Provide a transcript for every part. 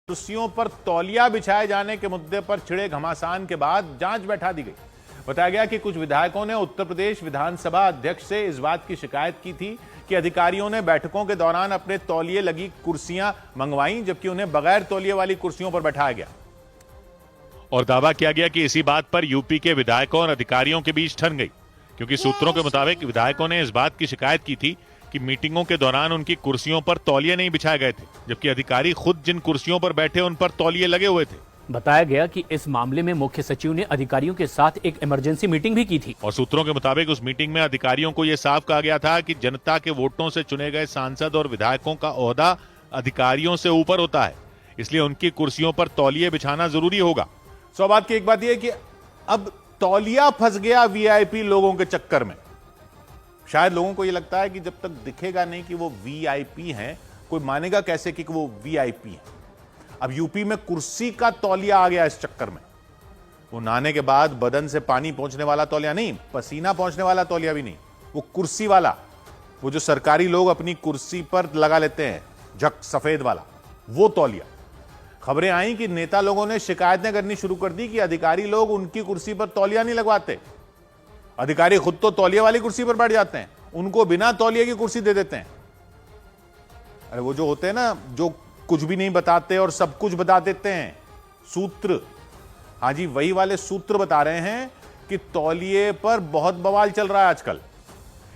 कुर्सियों पर तौलिया बिछाए जाने के मुद्दे पर छिड़े घमासान के बाद जांच बैठा दी गई। बताया गया कि कुछ विधायकों ने उत्तर प्रदेश विधानसभा अध्यक्ष से इस बात की शिकायत की थी कि अधिकारियों ने बैठकों के दौरान अपने तौलिए लगी कुर्सियां मंगवाई, जबकि उन्हें बगैर तौलिए वाली कुर्सियों पर बैठाया गया। और दावा किया गया कि इसी बात पर यूपी के विधायकों और अधिकारियों के बीच ठन गई, क्योंकि सूत्रों के मुताबिक विधायकों ने इस बात की शिकायत की थी कि मीटिंगों के दौरान उनकी कुर्सियों पर तौलिए नहीं बिछाए गए थे, जबकि अधिकारी खुद जिन कुर्सियों पर बैठे उन पर तौलिए लगे हुए थे। बताया गया कि इस मामले में मुख्य सचिव ने अधिकारियों के साथ एक इमरजेंसी मीटिंग भी की थी और सूत्रों के मुताबिक उस मीटिंग में अधिकारियों को यह साफ कहा गया था कि जनता के वोटों से चुने गए सांसद और विधायकों का ओहदा अधिकारियों से ऊपर होता है, इसलिए उनकी कुर्सियों पर तौलिए बिछाना जरूरी होगा। सो बात की एक बात यह है कि अब तौलिया फंस गया वीआईपी लोगों के चक्कर में। शायद लोगों को यह लगता है कि जब तक दिखेगा नहीं कि वो वीआईपी हैं, कोई मानेगा कैसे कि वो वीआईपी हैं। अब यूपी में कुर्सी का तौलिया आ गया इस चक्कर में। वो नहाने के बाद बदन से पानी पहुंचने वाला तौलिया नहीं, पसीना पहुंचने वाला तौलिया भी नहीं, वो कुर्सी वाला, वो जो सरकारी लोग अपनी कुर्सी पर लगा लेते हैं, झक सफेद वाला, वो तौलिया। खबरें आई कि नेता लोगों ने शिकायतें करनी शुरू कर दी कि अधिकारी लोग उनकी कुर्सी पर तौलिया नहीं लगवाते। अधिकारी खुद तो तौलिया वाली कुर्सी पर बैठ जाते हैं, उनको बिना तौलिया की कुर्सी दे देते हैं। अरे वो जो होते हैं ना, जो कुछ भी नहीं बताते और सब कुछ बता देते हैं, सूत्र। हाँ जी, वही वाले सूत्र बता रहे हैं कि तौलिए पर बहुत बवाल चल रहा है आजकल।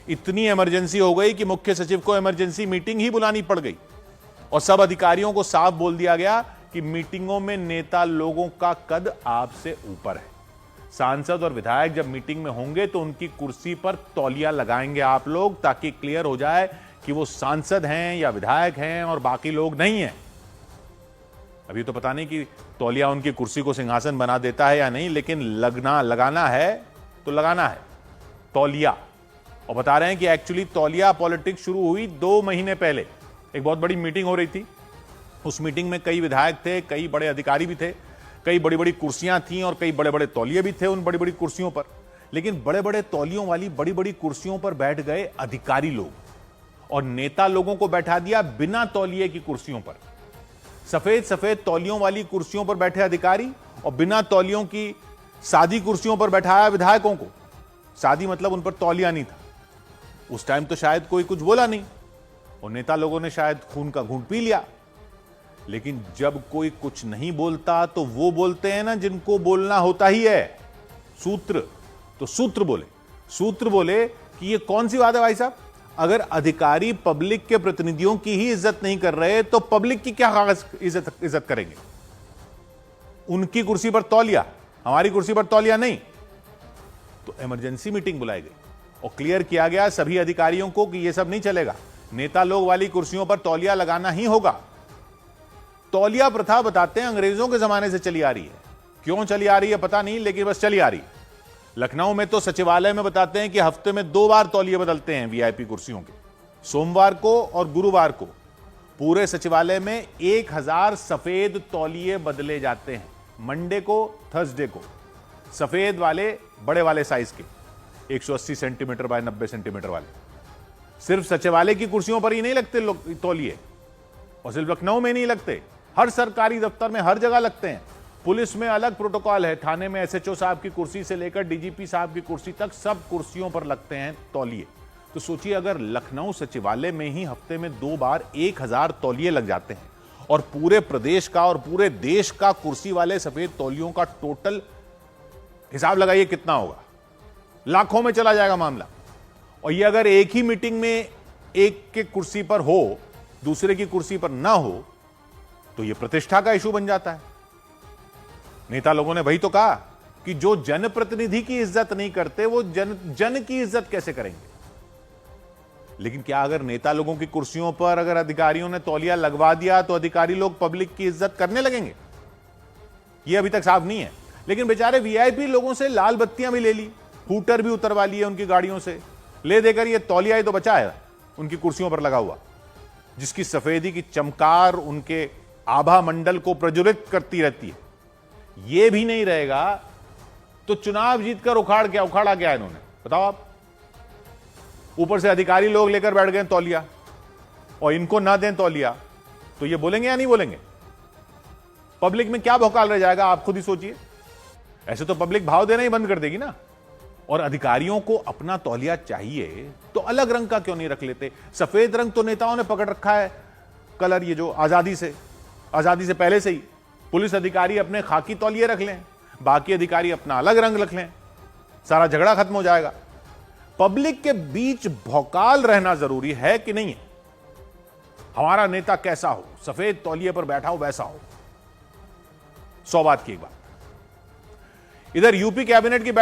इतनी इमरजेंसी हो गई कि मुख्य सचिव को इमरजेंसी मीटिंग ही बुलानी पड़ गई और सब अधिकारियों को साफ बोल दिया गया कि मीटिंगों में नेता लोगों का कद आपसे ऊपर है। सांसद और विधायक जब मीटिंग में होंगे तो उनकी कुर्सी पर तौलिया लगाएंगे आप लोग, ताकि क्लियर हो जाए कि वो सांसद हैं या विधायक हैं और बाकी लोग नहीं हैं। अभी तो पता नहीं कि तौलिया उनकी कुर्सी को सिंहासन बना देता है या नहीं, लेकिन लगाना है तो लगाना है तौलिया। और बता रहे हैं कि एक्चुअली तौलिया पॉलिटिक्स शुरू हुई 2 महीने पहले। एक बहुत बड़ी मीटिंग हो रही थी, उस मीटिंग में कई विधायक थे, कई बड़े अधिकारी भी थे, कई बड़ी बड़ी कुर्सियां थीं और कई बड़े बड़े तौलिए भी थे उन बड़ी बड़ी कुर्सियों पर। लेकिन बड़े बड़े तौलियों वाली बड़ी बड़ी कुर्सियों पर बैठ गए अधिकारी लोग और नेता लोगों को बैठा दिया बिना तौलिए की कुर्सियों पर। सफेद सफेद तौलियों वाली कुर्सियों पर बैठे अधिकारी और बिना तौलियों की सादी कुर्सियों पर बैठाया विधायकों को। सादी मतलब उन पर तौलिया नहीं था। उस टाइम तो शायद कोई कुछ बोला नहीं और नेता लोगों ने शायद खून का घूंट पी लिया। लेकिन जब कोई कुछ नहीं बोलता तो वो बोलते हैं ना जिनको बोलना होता ही है, सूत्र। तो सूत्र बोले कि ये कौन सी बात है भाई साहब, अगर अधिकारी पब्लिक के प्रतिनिधियों की ही इज्जत नहीं कर रहे तो पब्लिक की क्या इज्जत करेंगे। उनकी कुर्सी पर तौलिया, हमारी कुर्सी पर तौलिया नहीं। तो इमरजेंसी मीटिंग बुलाई गई और क्लियर किया गया सभी अधिकारियों को कि यह सब नहीं चलेगा, नेता लोग वाली कुर्सियों पर तौलिया लगाना ही होगा। तौलिया प्रथा बताते हैं अंग्रेजों के जमाने से चली आ रही है। क्यों चली आ रही है पता नहीं, लेकिन बस चली आ रही है। लखनऊ में तो सचिवालय में बताते हैं कि हफ्ते में 2 बार तौलिए बदलते हैं वीआईपी कुर्सियों के, सोमवार को और गुरुवार को। पूरे सचिवालय में 1000 सफेद तौलिए बदले जाते हैं। मंडे को, थर्सडे को सफेद वाले बड़े वाले साइज के 180 सेंटीमीटर बाय 90 सेंटीमीटर वाले। सिर्फ सचिवालय की कुर्सियों पर ही नहीं लगते तौलिए, और सिर्फ लखनऊ में नहीं लगते, हर सरकारी दफ्तर में हर जगह लगते हैं। पुलिस में अलग प्रोटोकॉल है, थाने में एसएचओ साहब की कुर्सी से लेकर डीजीपी साहब की कुर्सी तक सब कुर्सियों पर लगते हैं तौलिए। तो सोचिए अगर लखनऊ सचिवालय में ही हफ्ते में 2 बार 1000 तौलिए लग जाते हैं और पूरे प्रदेश का और पूरे देश का कुर्सी वाले सफेद तौलियों का टोटल हिसाब लगाइए कितना होगा, लाखों में चला जाएगा मामला। और ये अगर एक ही मीटिंग में एक के कुर्सी पर हो, दूसरे की कुर्सी पर ना हो, तो यह प्रतिष्ठा का इशू बन जाता है। नेता लोगों ने वही तो कहा कि जो जनप्रतिनिधि की इज्जत नहीं करते वो जन की इज्जत कैसे करेंगे। लेकिन क्या अगर नेता लोगों की कुर्सियों पर अगर अधिकारियों ने तौलिया लगवा दिया तो अधिकारी लोग पब्लिक की इज्जत करने लगेंगे? यह अभी तक साफ नहीं है। लेकिन बेचारे वीआईपी लोगों से लाल बत्तियां भी ले ली, हूटर भी उतरवा लिए उनकी गाड़ियों से, ले देकर यह तौलिया ही तो बचा है उनकी कुर्सियों पर लगा हुआ, जिसकी सफेदी की चमकार उनके आभा मंडल को प्रज्वलित करती रहती है। यह भी नहीं रहेगा तो चुनाव जीतकर उखाड़ा क्या इन्होंने, बताओ आप। ऊपर से अधिकारी लोग लेकर बैठ गए तौलिया और इनको ना दें तौलिया तो ये बोलेंगे या नहीं बोलेंगे? पब्लिक में क्या भौकाल रह जाएगा, आप खुद ही सोचिए। ऐसे तो पब्लिक भाव देना ही बंद कर देगी ना। और अधिकारियों को अपना तौलिया चाहिए तो अलग रंग का क्यों नहीं रख लेते? सफेद रंग तो नेताओं ने पकड़ रखा है कलर, ये जो आजादी से पहले से ही। पुलिस अधिकारी अपने खाकी तौलिए रख लें, बाकी अधिकारी अपना अलग रंग रख लें, सारा झगड़ा खत्म हो जाएगा। पब्लिक के बीच भौकाल रहना जरूरी है कि नहीं है? हमारा नेता कैसा हो, सफेद तौलिए पर बैठा हो वैसा हो। 100 बात की एक बात। इधर यूपी कैबिनेट की बैठक